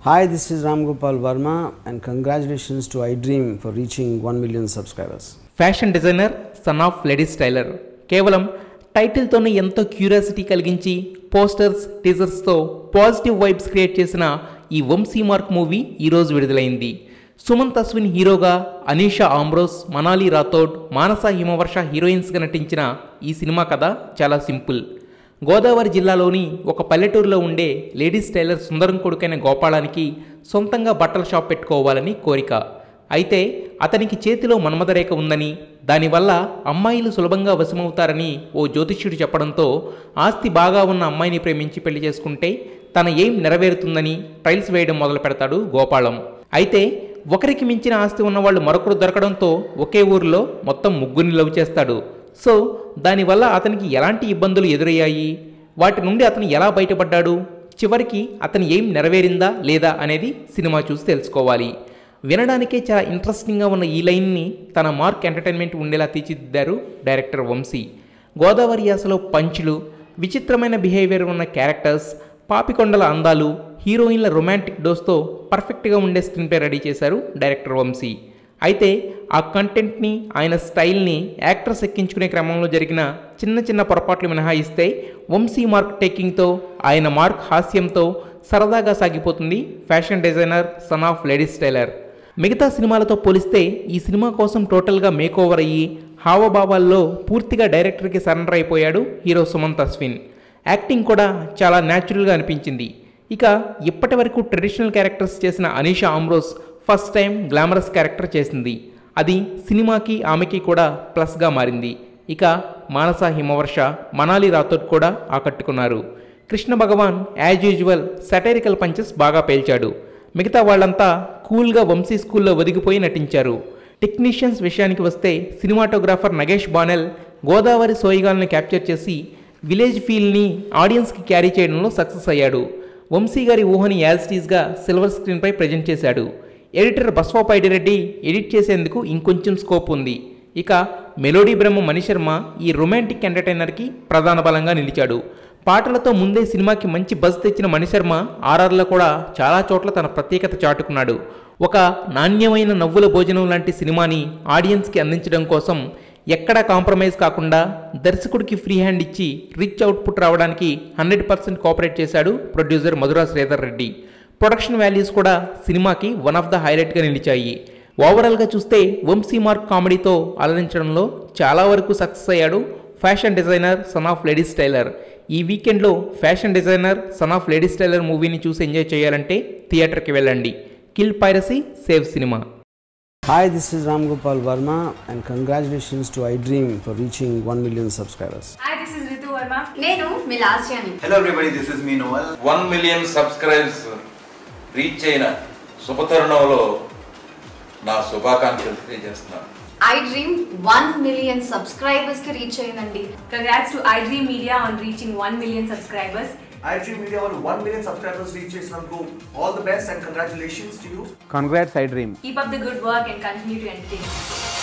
Hi, this is Ram Gopal Verma and congratulations to iDream for reaching 1 million subscribers. Fashion designer son of ladies tailor కేవలం టైటిల్తోనే ఎంతో curiosity కలిగించి posters టీజర్స్తో positive vibes create చేసిన ఈ Vamsi mark movie ఈరోజు విడుదలైంది. సుమంత్ అశ్విన్ హీరోగా, అనీషా ఆమ్రోస్, మనాలి రాథోడ్, మానస హిమవర్ష హీరోయిన్స్గా నటించిన ఈ సినిమా కథ చాలా సింపుల్. గోదావరి జిల్లాలోని ఒక పల్లెటూరులో ఉండే లేడీస్ టైలర్ సుందరం కొడుకైన గోపాలానికి సొంతంగా బట్టల షాప్ పెట్టుకోవాలని కోరిక. అయితే అతనికి చేతిలో మన్మథరేఖ ఉందని, దానివల్ల అమ్మాయిలు సులభంగా వశమవుతారని ఓ జ్యోతిష్యుడు చెప్పడంతో ఆస్తి బాగా ఉన్న అమ్మాయిని ప్రేమించి పెళ్లి చేసుకుంటే తన ఎయిమ్ నెరవేరుతుందని ట్రయల్స్ వేయడం మొదలు పెడతాడు గోపాలం. అయితే ఒకరికి మించిన ఆస్తి ఉన్నవాళ్ళు మరొకరు దొరకడంతో ఒకే ఊరిలో మొత్తం ముగ్గురిని లవ్ చేస్తాడు. సో దానివల్ల అతనికి ఎలాంటి ఇబ్బందులు ఎదురయ్యాయి, వాటి నుండి అతను ఎలా బయటపడ్డాడు, చివరికి అతని ఏం నెరవేరిందా లేదా అనేది సినిమా చూసి తెలుసుకోవాలి. వినడానికే చాలా ఇంట్రెస్టింగ్గా ఉన్న ఈ లైన్ని తన మార్క్ ఎంటర్టైన్మెంట్ ఉండేలా తీర్చిదిద్దారు డైరెక్టర్ వంశీ. గోదావరి యాసలో పంచులు, విచిత్రమైన బిహేవియర్ ఉన్న క్యారెక్టర్స్, పాపికొండల అందాలు, హీరోయిన్ల రొమాంటిక్ డోస్తో పర్ఫెక్ట్గా ఉండే స్క్రీన్ ప్లే రెడీ చేశారు డైరెక్టర్ వంశీ. అయితే ఆ కంటెంట్ని, ఆయన స్టైల్ని యాక్టర్స్ ఎక్కించుకునే క్రమంలో జరిగిన చిన్న చిన్న పొరపాట్లు మినహాయిస్తే వంశీ మార్క్ టేకింగ్తో, ఆయన మార్క్ హాస్యంతో సరదాగా సాగిపోతుంది fashion designer son of ladies tailor. మిగతా సినిమాలతో పోలిస్తే ఈ సినిమా కోసం టోటల్గా మేకోవర్ అయ్యి హావభావాల్లో పూర్తిగా డైరెక్టర్కి సరెండర్ అయిపోయాడు హీరో సుమంత్ అశ్విన్. యాక్టింగ్ కూడా చాలా న్యాచురల్గా అనిపించింది. ఇక ఇప్పటి వరకు ట్రెడిషనల్ క్యారెక్టర్స్ చేసిన Anisha Ambrose first time glamorous character చేసింది. అది సినిమాకి ఆమెకి కూడా ప్లస్గా మారింది. ఇక మానస హిమవర్ష, మనాలి రాథోడ్ కూడా ఆకట్టుకున్నారు. కృష్ణ భగవాన్ యాజ్ యూజువల్ సటైరికల్ పంచెస్ బాగా పేల్చాడు. మిగతా వాళ్ళంతా కూల్గా వంశీ స్కూల్లో ఒదిగిపోయి నటించారు. టెక్నీషియన్స్ విషయానికి వస్తే సినిమాటోగ్రాఫర్ నగేష్ బానెల్ గోదావరి సోయిగాల్ని క్యాప్చర్ చేసి విలేజ్ ఫీల్ని ఆడియన్స్కి క్యారీ చేయడంలో సక్సెస్ అయ్యాడు. వంశీ గారి ఊహని యాజ్టీజ్గా సిల్వర్ స్క్రీన్పై ప్రజెంట్ చేశాడు. ఎడిటర్ బస్వాపైడిరెడ్డి ఎడిట్ చేసేందుకు ఇంకొంచెం స్కోప్ ఉంది. ఇక మెలోడీ బ్రహ్మ మణిశర్మ ఈ రొమాంటిక్ ఎంటర్టైనర్కి ప్రధాన బలంగా నిలిచాడు. పాటలతో ముందే సినిమాకి మంచి బజ్ తెచ్చిన మణిశర్మ ఆర్ఆర్లో కూడా చాలా చోట్ల తన ప్రత్యేకత చాటుకున్నాడు. ఒక నాణ్యమైన నవ్వుల భోజనం లాంటి సినిమాని ఆడియన్స్కి అందించడం కోసం ఎక్కడా కాంప్రమైజ్ కాకుండా దర్శకుడికి ఫ్రీ హ్యాండ్ ఇచ్చి రిచ్ అవుట్పుట్ రావడానికి 100% కోఆపరేట్ చేశాడు producer Madhura Sridhar Reddy. Production values కూడా సినిమాకి వన్ ఆఫ్ ద హైలైట్గా నిలిచాయి. ఓవరాల్గా చూస్తే వంశీ మార్క్ కామెడీతో అలరించడంలో చాలా వరకు సక్సెస్ అయ్యాడు fashion designer son of ladies tailor. ఈ వీకెండ్లో fashion designer son of ladies tailor మూవీని చూసి ఎంజాయ్ చేయాలంటే థియేటర్కి వెళ్ళండి. Kill piracy, save cinema. Hi, this is Ram Gopal Verma and congratulations to iDream for reaching 1 million subscribers. Hi, this is Ritu Verma. Nenu Milasyani. Hello everybody, this is me Noel. 1 million subscribers reach అయిన శుభతరుణంలో నా శుభాకాంక్షలు తెలియజేస్తున్నాను. iDream 1 million subscribers ki reach ayindandi. Congrats to iDream Media on reaching 1 million subscribers. iDream Media on 1 million subscribers reach చేసినందుకు all the best and congratulations to you. Congrats iDream. Keep up the good work and continue to entertain.